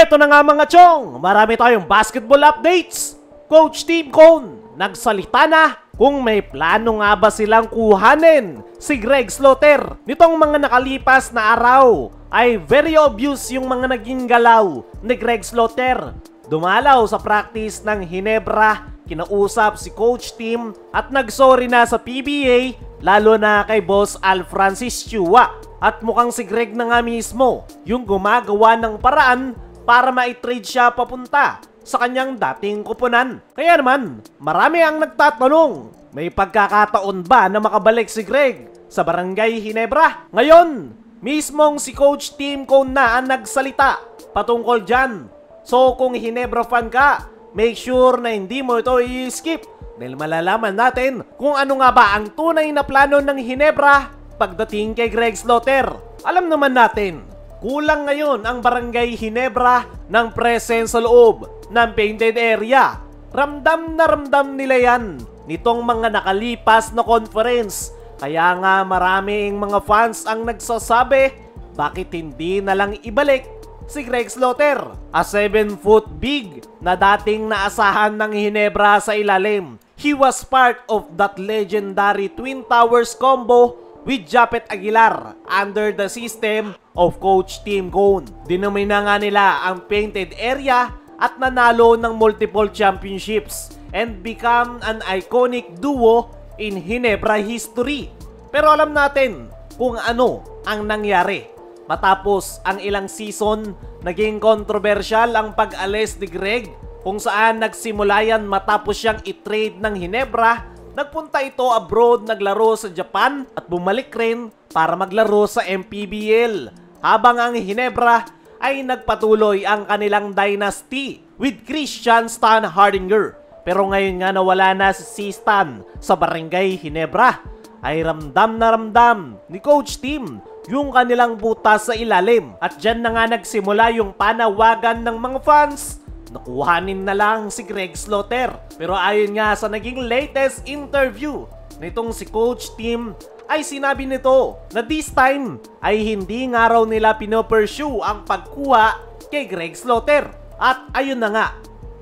Eto na nga mga chong, marami tayong basketball updates. Coach Tim Cone, nagsalita na kung may plano nga ba silang kuhanin si Greg Slaughter. Nitong mga nakalipas na araw ay very obvious yung mga naging galaw ni Greg Slaughter. Dumalaw sa practice ng Ginebra, kinausap si Coach Tim at nagsorry na sa PBA, lalo na kay Boss Al Francis Chua. At mukhang si Greg na nga mismo yung gumagawa ng paraan para ma-trade siya papunta sa kanyang dating kupunan. Kaya naman, marami ang nagtatanong, may pagkakataon ba na makabalik si Greg sa Barangay Ginebra? Ngayon, mismong si Coach Tim Cone na ang nagsalita patungkol dyan. So kung Ginebra fan ka, make sure na hindi mo ito i-skip dahil malalaman natin kung ano nga ba ang tunay na plano ng Ginebra pagdating kay Greg Slaughter. Alam naman natin, kulang ngayon ang Barangay Ginebra ng presence sa loob ng painted area. Ramdam na ramdam nila yan nitong mga nakalipas na conference. Kaya nga maraming mga fans ang nagsasabi, bakit hindi na lang ibalik si Greg Slaughter, a 7-foot big na dating naasahan ng Ginebra sa ilalim. He was part of that legendary Twin Towers combo with Japet Aguilar under the system of Coach Tim Cone. Dinomina nga nila ang painted area at nanalo ng multiple championships and become an iconic duo in Ginebra history. Pero alam natin kung ano ang nangyari. Matapos ang ilang season, naging controversial ang pag-alis ni Greg kung saan nagsimula yan matapos siyang i-trade ng Ginebra. Nagpunta ito abroad, naglaro sa Japan at bumalik rin para maglaro sa MPBL. Habang ang Ginebra ay nagpatuloy ang kanilang dynasty with Christian Stan Hardinger. Pero ngayon nga nawala na si Stan sa Barangay Ginebra, ay ramdam na ramdam ni Coach Tim yung kanilang butas sa ilalim. At dyan na nga nagsimula yung panawagan ng mga fans, nakuhanin na lang si Greg Slaughter. Pero ayon nga sa naging latest interview nitong si Coach Tim, ay sinabi nito na this time ay hindi nga raw nila pinopursue ang pagkuha kay Greg Slaughter. At ayun na nga,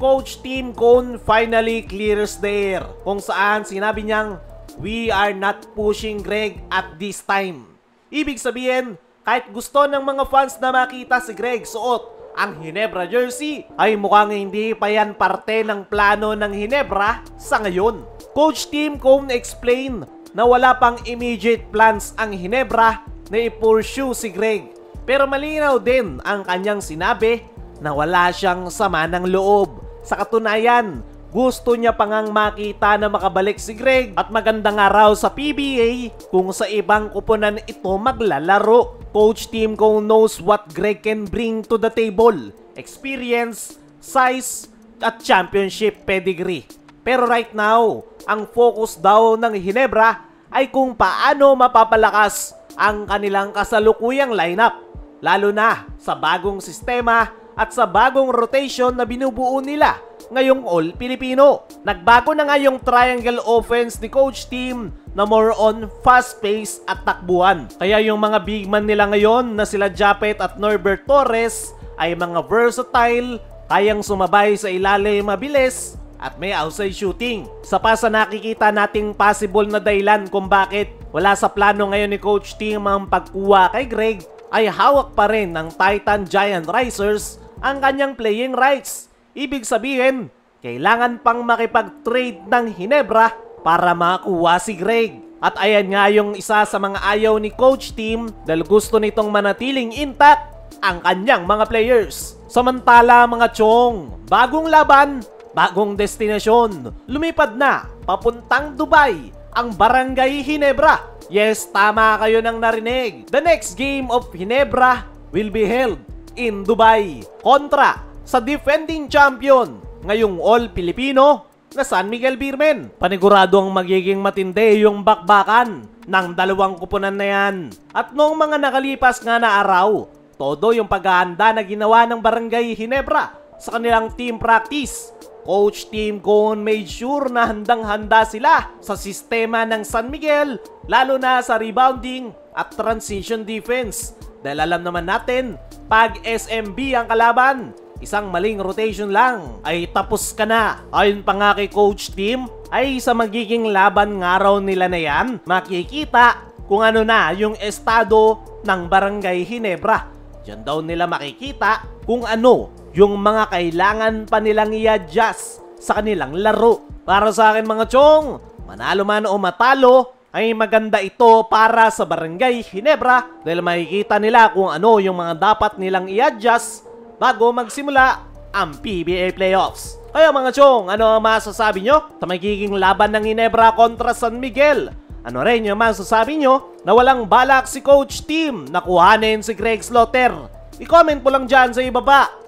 Coach Tim Cone finally clears the air kung saan sinabi niyang, we are not pushing Greg at this time. Ibig sabihin, kahit gusto ng mga fans na makita si Greg suot ang Ginebra jersey, ay mukhang hindi pa yan parte ng plano ng Ginebra sa ngayon. Coach Tim Cone explain na wala pang immediate plans ang Ginebra na i-pursue si Greg. Pero malinaw din ang kanyang sinabi na wala siyang sama ng loob. Sa katunayan, gusto niya pa ngang makita na makabalik si Greg at magandang araw sa PBA kung sa ibang kupunan ito maglalaro. Coach Tim Cone knows what Greg can bring to the table. Experience, size, at championship pedigree. Pero right now, ang focus daw ng Ginebra ay kung paano mapapalakas ang kanilang kasalukuyang lineup. Lalo na sa bagong sistema at sa bagong rotation na binubuo nila ngayong All-Filipino. Nagbago na nga yung triangle offense ni Coach Tim na more on fast pace at takbuhan. Kaya yung mga big man nila ngayon na sila Japet at Norbert Torres ay mga versatile, kayang sumabay sa ilalim mabilis at may outside shooting. Sa pa sa nakikita nating possible na dahilan kung bakit wala sa plano ngayon ni Coach Tim ang pagkuha kay Greg, ay hawak pa rin ng Titan Giant Risers ang kanyang playing rights. Ibig sabihin, kailangan pang makipag-trade ng Ginebra para makuha si Greg. At ayan nga yung isa sa mga ayaw ni Coach Tim dahil gusto nitong manatiling intact ang kanyang mga players. Samantala mga chong, bagong laban, bagong destinasyon. Lumipad na papuntang Dubai ang Barangay Ginebra. Yes, tama kayo nang narinig. The next game of Ginebra will be held in Dubai kontra sa defending champion ngayong All-Filipino na San Miguel Beermen. Paniguradong magiging matindi yung bakbakan ng dalawang kupunan na yan. At noong mga nakalipas nga na araw, todo yung paghahanda na ginawa ng Barangay Ginebra sa kanilang team practice. Coach Tim Cone made sure na handang-handa sila sa sistema ng San Miguel, lalo na sa rebounding at transition defense. Dahil alam naman natin, pag SMB ang kalaban, isang maling rotation lang ay tapos ka na. Ayon pa nga kay Coach Tim, ay sa magiging laban nga raw nila na yan, makikita kung ano na yung estado ng Barangay Ginebra. Diyan daw nila makikita kung ano yung mga kailangan pa nilang i-adjust sa kanilang laro. Para sa akin mga chong, manalo man o matalo, ay maganda ito para sa Barangay Ginebra dahil makikita nila kung ano yung mga dapat nilang i-adjust bago magsimula ang PBA Playoffs. Kaya mga chong, ano ang masasabi nyo sa magiging laban ng Ginebra kontra San Miguel? Ano rin yung masasabi nyo na walang balak si Coach Tim na kuhanin si Greg Slaughter? I-comment mo lang dyan sa ibaba.